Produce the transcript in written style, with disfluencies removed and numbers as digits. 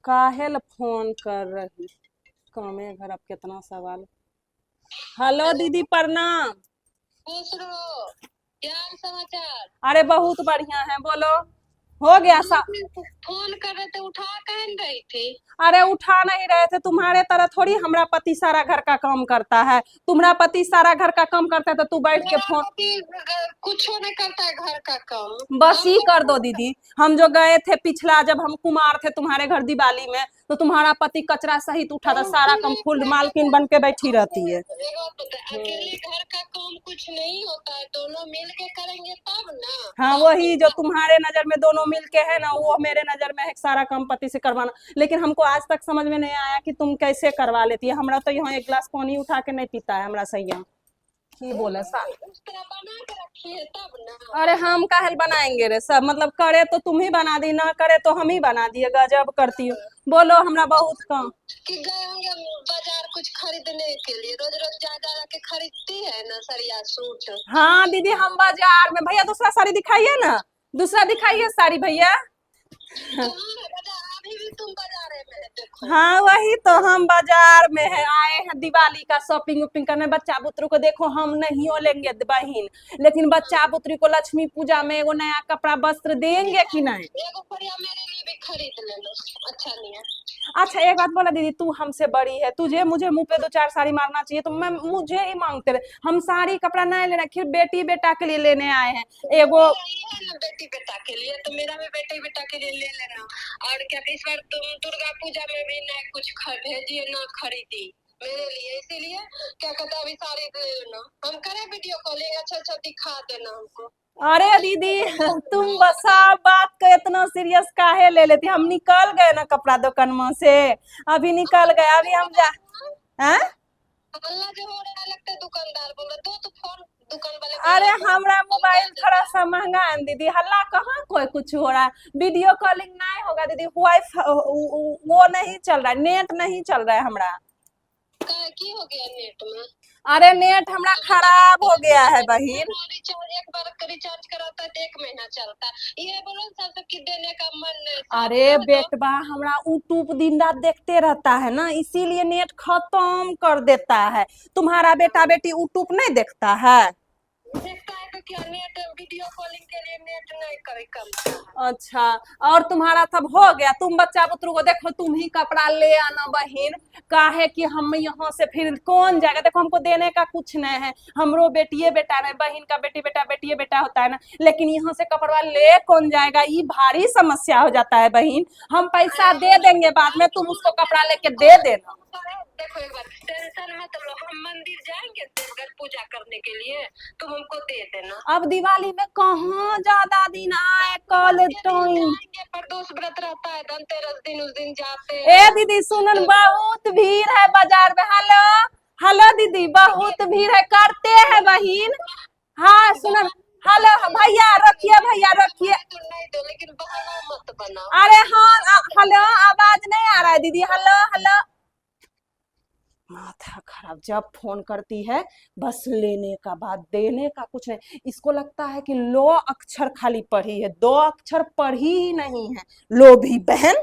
काहेल phone कर रही। कामे घर अब कितना सवाल। हेलो दीदी प्रणाम। खुश रहो। क्या हाल समाचार? अरे बहुत बढ़िया है, बोलो। हो गया सा। फोन कर रहे थे, उठा कहीं नहीं रही थी। अरे उठा नहीं रहे थे, तुम्हारे तरह थोड़ी हमरा पति सारा घर का काम करता है। तुम्हारा पति सारा घर का काम करता है तो तू बैठ के मेरा फोन। पति कुछ नहीं करता है घर का काम। बस ही कर दो दीदी। हम जो गए थे पिछला, जब हम कुमार थे तुम्हारे घर दिवाली में, तो तुम्हारा पति कचरा सहित उठा था, सारा काम फुल मालकिन बन के बैठी रहती है। अकेले घर का काम कुछ नहीं होता है, दोनों मिल के करेंगे तब ना। हाँ वही जो तुम्हारे नजर में दोनों मिलके है ना, वो मेरे नजर में है सारा काम पति से करवाना। लेकिन हमको आज तक समझ में नहीं आया कि तुम कैसे करवा लेती है। हमरा तो यहाँ एक गिलास पानी उठा के नहीं पीता है हमरा सैया। की बोले सा। उस तरह बना के रखिए तब ना। अरे हम काहे बनाएंगे रे सब, मतलब करे तो तुम ही बना दी, ना करे तो हम ही बना दिए। गजब करती हो। बोलो हमरा बहुत काम। कि गए होंगे बाजार कुछ खरीदने के लिए, रोज रोज जा जा के खरीदती है ना सरिया सूट। हाँ दीदी हम बाजार में, भैया दूसरा साड़ी दिखाइए ना, दूसरा दिखाइए साड़ी भैया। कहाँ है बाजार? अभी भी तुम बाजार में देखो। हाँ वही तो, हम बाजार में है, आए हैं दिवाली का शॉपिंग वपिंग करने। बच्चा बुतरू को देखो, हम नहीं हो लेंगे बहन, लेकिन बच्चा बुतरू को लक्ष्मी पूजा में एगो नया कपड़ा वस्त्र देंगे कि नहीं। एगो बढ़िया मेरे लिए भी खरीद लेना। अच्छा नहीं है। अच्छा एक बात बोला दीदी, तू हमसे बड़ी है, तुझे मुझे मुंह पे दो चार साड़ी मारना चाहिए, तो मैं मुझे ही मांगते रहे। हम साड़ी कपड़ा नहीं ले रहे, फिर बेटी बेटा के लिए लेने आए हैं एगो। यही है ना बेटी बेटा के लिए, तो मेरा भी बेटी बेटा के लिए ले लेना। और क्या इस बार तुम दुर्गा पूजा में भी नया कुछ भेजिए ना, खरीदी मेरे लिए। इसीलिए क्या कहते हैं, अभी साड़ी ले लेना। हम करें वीडियो कॉलिंग, अच्छा अच्छा दिखा देना हमको। अरे दीदी तुम बसा बात को इतना सीरियस काहे ले लेती। हम निकल गए ना कपड़ा दुकान में से, अभी निकल गए, अभी हम जा। हैं? अल्लाह जो हो रहा है, लगता है दुकानदार बोल रहा, दो तो फोन दुकान वाले। अरे हमरा मोबाइल थोड़ा सा महंगा है दीदी, हल्ला कहाँ कोई कुछ हो रहा है। वीडियो कॉलिंग नहीं होगा दीदी, वो नहीं चल रहा है, नेट नहीं चल रहा है हमरा। की हो गया नेट में? अरे नेट हमरा खराब हो गया है बहन। रिचार्ज एक बार का रिचार्ज कराता है तो 1 महीना चलता है। ये बोलो सब की देने का मन नहीं। अरे बेटवा हमरा यूट्यूब दिन रात देखते रहता है ना, इसीलिए नेट खत्म कर देता है। तुम्हारा बेटा बेटी यूट्यूब नहीं देखता है? देखता है तो क्या, नेट वीडियो कॉलिंग के लिए नेट नहीं करे कम। अच्छा, और तुम्हारा सब हो गया? तुम बच्चा बुतरू को देखो, तुम ही कपड़ा ले आना बहन। काहे कि हम यहाँ से फिर कौन जाएगा? देखो हमको देने का कुछ नहीं है, हमरो बेटिए बेटा है, बहन का बेटी बेटा बेटिए बेटा होता है ना, लेकिन यहाँ से कपड़ा ले कौन जाएगा? ये भारी समस्या हो जाता है बहन। हम पैसा दे देंगे बाद में, तुम उसको कपड़ा लेके दे देना। देखो एक बार टेंशन मत लो, हम मंदिर जाएंगे देवघर पूजा करने के लिए, तुम हमको दे देना। अब दिवाली में कहाँ ज्यादा दिन आए, कल टाइम। प्रदोष व्रत रहता है, धनतेरस दिन उस दिन जाते ए हैं। दीदी सुनन, बहुत भीड़ है बाजार में। हेलो हेलो दीदी, बहुत भीड़ है, करते हैं बहन। हाँ सुनन, हेलो भैया रखिए, भैया रखिए। नहीं दो, लेकिन बहाना मत बनाओ। अरे हाँ हेलो, आवाज नहीं आ रहा है दीदी। Hello hello. माथा खराब, जब फोन करती है बस लेने का बात, देने का कुछ नहीं। इसको लगता है कि लो अक्षर खाली पढ़ी है, दो अक्षर पढ़ी ही नहीं है। लोभी बहन।